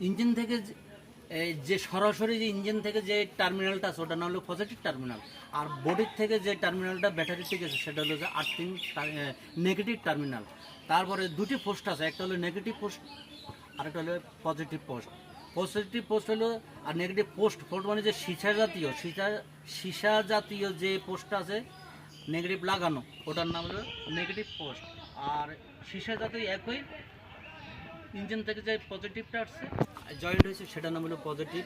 Engine থেকে যে সরাসরি যে ইঞ্জিন থেকে যে টার্মিনালটা আছে ওটা না হলো পজিটিভ টার্মিনাল, আর বডির থেকে যে টার্মিনালটা ব্যাটারি থেকে আছে সেটা হলো যে আর্থিং নেগেটিভ টার্মিনাল। তারপরে দুটি পোস্ট আছে, একটা হলো নেগেটিভ পোস্ট আর একটা হলো পজিটিভ পোস্ট। পজিটিভ পোস্ট হলো আর নেগেটিভ পোস্ট মানে যে সীসা জাতীয় যে পোস্টটা আছে নেগেটিভ লাগানো ওটার নাম হলো নেগেটিভ পোস্ট। আর সীসা জাতীয় একই ইঞ্জিন থেকে যে পজিটিভটা আসছে জয়েন্ট হয়েছে সেটার নাম হলো positive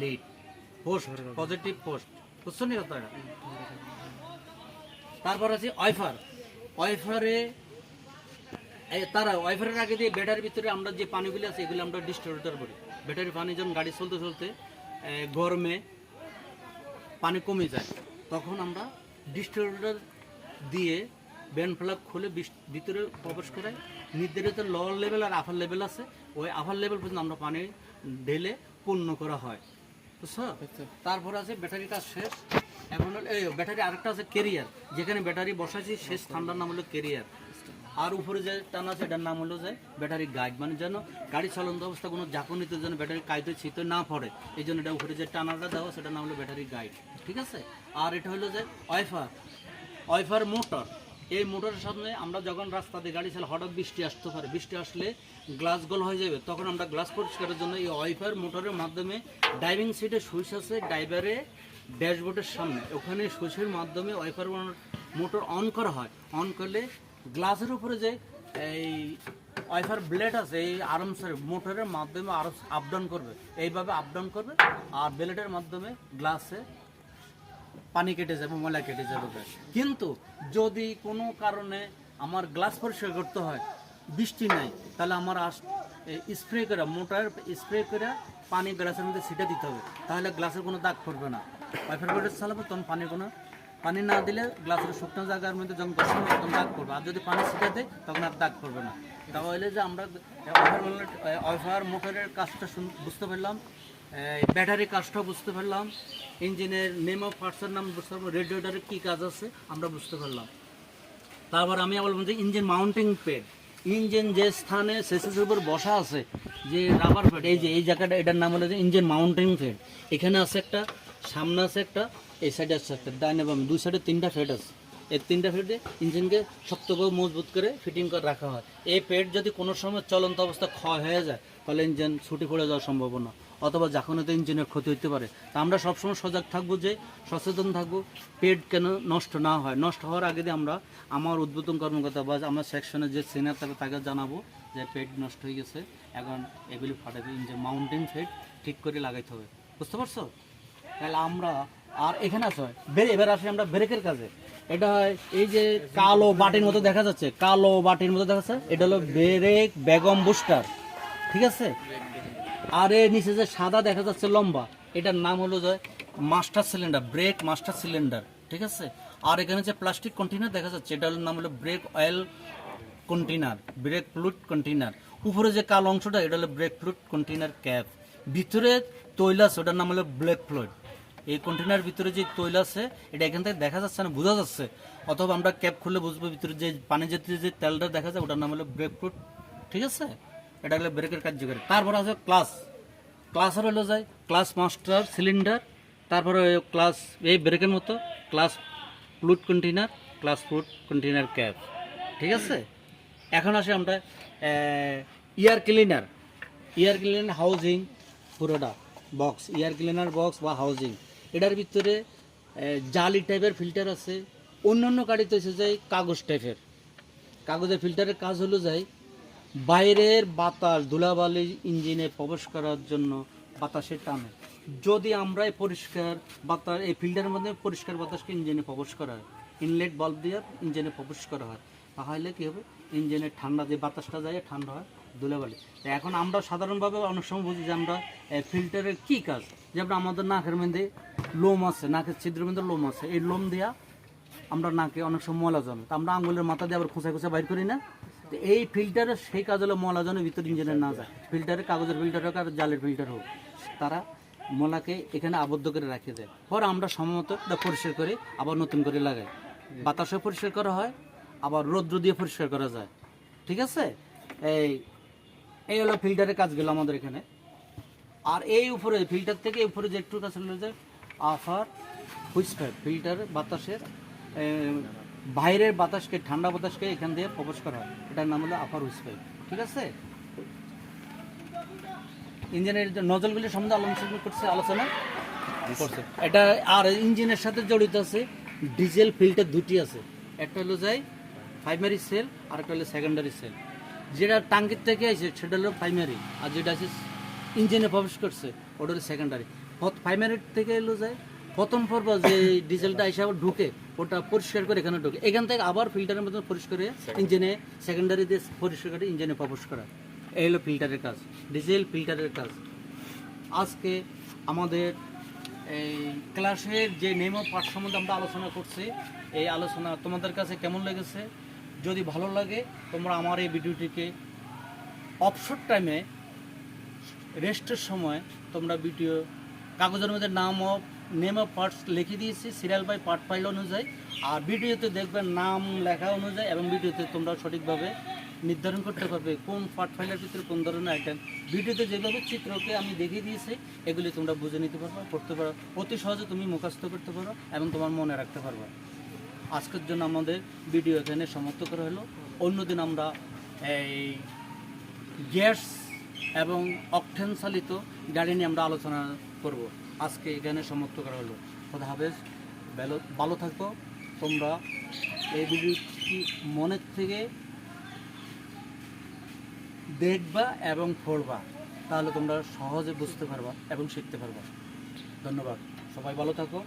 lead post, positive post. বুঝছো নি কথাটা? তারপর আছে ওয়াইফার। ওয়াইফারের আগে দিয়ে ব্যাটারির ভিতরে আমরা যে পানিগুলো আছে এগুলো আমরা ডিস্ট্রিবিউটর করি। ব্যাটারি পানি যখন গাড়ি চলতে চলতে গরমে পানি কমে যায় তখন আমরা ডিস্ট্রিবিউটর দিয়ে ব্যান্ড প্লাগ খুলে ভিতরে প্রবেশ করে নির্ধারিত লোয়ার লেভেল আর আপার লেভেল আছে, ওই আপার লেভেল পর্যন্ত আমরা পানি ঢেলে পূর্ণ করা হয়। বুঝছো? তারপর আছে ব্যাটারি কাজ শেষ। এখন হলো এই ব্যাটারি আরেকটা আছে কেরিয়ার, যেখানে ব্যাটারি বসাইছি শেষ ঠান্ডার নাম হলো কেরিয়ার। আর উপরে যে টানা আছে এটার নাম হলো যে ব্যাটারি গাইড, মানে যেন গাড়ি চলন্ত অবস্থা কোনো ঝাঁকুনিতে যেন ব্যাটারি কাইতে ছিতে না পড়ে এই জন্য এটা উপরে যে টানাটা দেওয়া সেটার নাম হলো ব্যাটারি গাইড। ঠিক আছে? আর এটা হলো যে ওয়াইফার মোটর। এই মোটরের সামনে আমরা যখন রাস্তা দিয়ে গাড়ি চালাই হঠাৎ বৃষ্টি আসতে পারে, বৃষ্টি আসলে গ্লাস গোল হয়ে যাবে, তখন আমরা গ্লাস পরিষ্কারের জন্য এই ওয়াইফার মোটরের মাধ্যমে ড্রাইভিং সিটে সুইচ আছে ড্রাইভারে ড্যাশবোর্ডের সামনে, ওখানে সুইচের মাধ্যমে ওয়াইফার মোটর অন করা হয়। অন করলে গ্লাসের উপরে যে এই ওয়াইফার ব্লেড আছে এই আরামসে মোটরের মাধ্যমে আরো আপ ডাউন করবে, এইভাবে আপ ডাউন করবে আর ব্লেডের মাধ্যমে গ্লাসে পানি কেটে যাবে, ময়লা কেটে যাবে। কিন্তু যদি কোনো কারণে আমার গ্লাস পরিষ্কার করতে হয়, বৃষ্টি নাই, তাহলে আমার স্প্রে করে মোটর স্প্রে করে পানি গ্লাসের মধ্যে ছিটে দিতে হবে, তাহলে গ্লাসের কোনো দাগ পড়বে না। ওয়াইফার ব্লেড চালাবো তখন পানি না দিলে গ্লাসের শুকনো জায়গার মধ্যে যখন ঘষানো তখন দাগ পড়বে, আর যদি পানি ছিটে দেয় তখন আর দাগ পড়বে না। তাহলে যে আমরা ওয়াইফার মোটরের কাজটা বুঝতে পারলাম, ব্যাটারি কাজটা বুঝতে পারলাম, ইঞ্জিনের নেম অফ পার্টসের নাম বুঝতে পারলাম, রেডিয়েটরের কী কাজ আছে আমরা বুঝতে পারলাম। তারপর আমি বলবো যে ইঞ্জিন মাউন্টিং প্যাড, ইঞ্জিন যে স্থানে সেসের উপর বসা আছে যে রাবার প্যাড, এই জায়গাটা এটার নাম হলো যে ইঞ্জিন মাউন্টিং প্যাড। এখানে আছে একটা, সামনে আছে একটা, এই সাইডে আছে একটা, ডাইনে বামে দুই সাইডে তিনটা প্যাড আছে। এই তিনটা প্যাডে ইঞ্জিনকে শক্ত করে মজবুত করে ফিটিং করে রাখা হয়। এই প্যাড যদি কোনো সময় চলন্ত অবস্থা ক্ষয় হয়ে যায় তাহলে ইঞ্জিন ছুটি পড়ে যাওয়ার সম্ভাবনা, অথবা যখনই ইঞ্জিনের ক্ষতি হতে পারে। তা আমরা সবসময় সজাগ থাকবো, যে সচেতন থাকবো পেড কেন নষ্ট না হয়। নষ্ট হওয়ার আগে দিয়ে আমরা আমার উদ্বোধন কর্মকর্তা বা আমার সেকশনে যে সিনিয়র থাকে তাকে জানাবো যে পেড নষ্ট হয়ে গেছে, এখন এগুলি ফাটাবে, ইঞ্জিন মাউন্টিং পেড ঠিক করে লাগাইতে হবে। বুঝতে পারছো? তাহলে আমরা আর এখানে আছে এবার আসি আমরা ব্রেকের কাজে। এটা হয় এই যে কালো বাটির মতো দেখা যাচ্ছে, কালো বাটির মতো দেখা যাচ্ছে, এটা হলো ব্রেক বেগম বুস্টার। ঠিক আছে? আর এর নিচে যে সাদা দেখা যাচ্ছে লম্বা, এটার নাম হলো যে master cylinder, break master cylinder. ঠিক আছে? আর এখানে যে প্লাস্টিক কন্টেনার দেখা যাচ্ছে এটার নাম হলো break oil container, break fluid container. উপরে যে কালো অংশটা এটা হলো ব্রেক ফ্লুইড কন্টেনার ক্যাপ। ভিতরে তৈল আছে ওটার নাম হলো ব্রেক ফ্লুইড। এই কন্টেনার ভিতরে যে তৈল আছে এটা এখান থেকে দেখা যাচ্ছে না, বোঝা যাচ্ছে, অথবা আমরা ক্যাপ খুলে বুঝবো ভিতরে যে পানি জাতীয় যে তেলটা দেখা যায় ওটার নাম হলো ব্রেক ফ্লুইড। ঠিক আছে? এটা হলো ব্রেকের কার্যকারী। তারপর আছে ক্লাসের হলো যায় ক্লাস মাস্টার সিলিন্ডার, তারপরে ক্লাস এই ব্রেকের মতো class fluid container, class fluid container cap. ঠিক আছে? এখন আসি আমরা এয়ার ক্লিনার হাউজিং, পুরোটা বক্স, এয়ার ক্লিনার বক্স বা হাউজিং। এটার ভিতরে জালি টাইপের ফিল্টার আছে, অন্যান্য গাড়িতে এসে যায় কাগজ টাইপের। কাগজের ফিল্টারের কাজ হলো যায় বাইরের বাতাস ধুলাবালি ইঞ্জিনে প্রবেশ করার জন্য বাতাসে টানে। যদি আমরা পরিষ্কার বাতাস এই ফিল্টারের মধ্যে পরিষ্কার বাতাসকে ইঞ্জিনে প্রবেশ করা হয়, ইনলেট বাল্ব দিয়ে ইঞ্জিনে প্রবেশ করা হয়, তাহলে কী হবে, ইঞ্জিনের ঠান্ডা যে বাতাসটা যায় ঠান্ডা হয় ধুলাবালি। তো এখন আমরা সাধারণভাবে অনেক সময় বুঝি যে আমরা ফিল্টারের কী কাজ, যেমন আমাদের নাকের মধ্যে লোম আছে, নাকের ছিদ্রের মধ্যে লোম আছে, এই লোম দেওয়া আমরা নাকে অনেক সময় ময়লা জমে, তো আমরা আঙুলের মাথা দিয়ে আবার খোঁচা খোঁচা বাইর করি না। তো এই ফিল্টারের সেই কাজ হলো ময়লা যেন ভিতরে ইঞ্জিনের না যায়। ফিল্টারে কাগজের ফিল্টার হোক আর জালের ফিল্টার হোক, তারা ময়লাকে এখানে আবদ্ধ করে রাখে দেয়। পরে আমরা সময়মতো এটা পরিষ্কার করে আবার নতুন করে লাগাই। বাতাসে পরিষ্কার করা হয়, আবার রৌদ্র দিয়ে পরিষ্কার করা যায়। ঠিক আছে? এই হলো ফিল্টারের কাজগুলো আমাদের এখানে। আর এই উপরে ফিল্টার থেকে উপরে যে একটু কাছে যে আফার হুইস পাইপ, ফিল্টার বাতাসের বাইরের বাতাসকে, ঠান্ডা বাতাসকে এখান দিয়ে প্রবেশ করা হয়, এটার নাম হলো আপার হুইস পাইপ। ঠিক আছে, ইঞ্জিনের নজলগুলি সম্বন্ধে আলোচনা করছে। এটা আর ইঞ্জিনের সাথে জড়িত আছে ডিজেল ফিল্টার দুটি আছে, একটা হলো যায় প্রাইমারি সেল আর একটা হলো সেকেন্ডারি সেল। যেটা টাঙ্কির থেকে আছে সেটা হলো প্রাইমারি, আর যেটা আছে ইঞ্জিনে প্রবেশ করছে ওটা হলো সেকেন্ডারি। প্রাইমারি থেকে এলো যায় প্রথম পর্ব যে ডিজেলটা এসে আবার ঢুকে, ওটা পরিষ্কার করে এখানে ঢুকে, এখান থেকে আবার ফিল্টারের মধ্যে পরিষ্কার করে ইঞ্জিনে সেকেন্ডারি দিয়ে পরিষ্কার করে ইঞ্জিনে প্রবেশ করা। এই হলো ফিল্টারের কাজ, ডিজেল ফিল্টারের কাজ। আজকে আমাদের এই ক্লাসের যে নেম অফ পার্ট সম্বন্ধে আমরা আলোচনা করছি, এই আলোচনা তোমাদের কাছে কেমন লেগেছে? যদি ভালো লাগে তোমরা আমার এই ভিডিওটিকে অবসর টাইমে রেস্টের সময় তোমরা ভিডিও কাগজের মধ্যে নেম অফ পার্টস লিখে দিয়েছি সিরিয়াল বাই পার্ট ফাইল অনুযায়ী, আর ভিডিওতে দেখবে নাম লেখা অনুযায়ী, এবং ভিডিওতে তোমরা সঠিকভাবে নির্ধারণ করতে পারবে কোন পার্ট ফাইলের ভিতরে কোন ধরনের আইটেম। ভিডিওতে যেভাবে চিত্রকে আমি দেখিয়ে দিয়েছি এগুলি তোমরা বুঝে নিতে পারবে, পড়তে পারো, অতি সহজে তুমি মুখস্থ করতে পারো এবং তোমার মনে রাখতে পারবে। আজকের জন্য আমাদের ভিডিও এখানে সমাপ্ত করা হলো। অন্যদিন আমরা এই গ্যাস এবং অকটেন চালিত গাড়ি নিয়ে আমরা আলোচনা করব। আজকে এখানে সমাপ্ত করা হলো। খোদা হাফেজ, ভালো থাকো। তোমরা এই ভিডিওটি মনের থেকে দেখবা এবং পড়বা, তাহলে তোমরা সহজে বুঝতে পারবা এবং শিখতে পারবা। ধন্যবাদ, সবাই ভালো থাকো।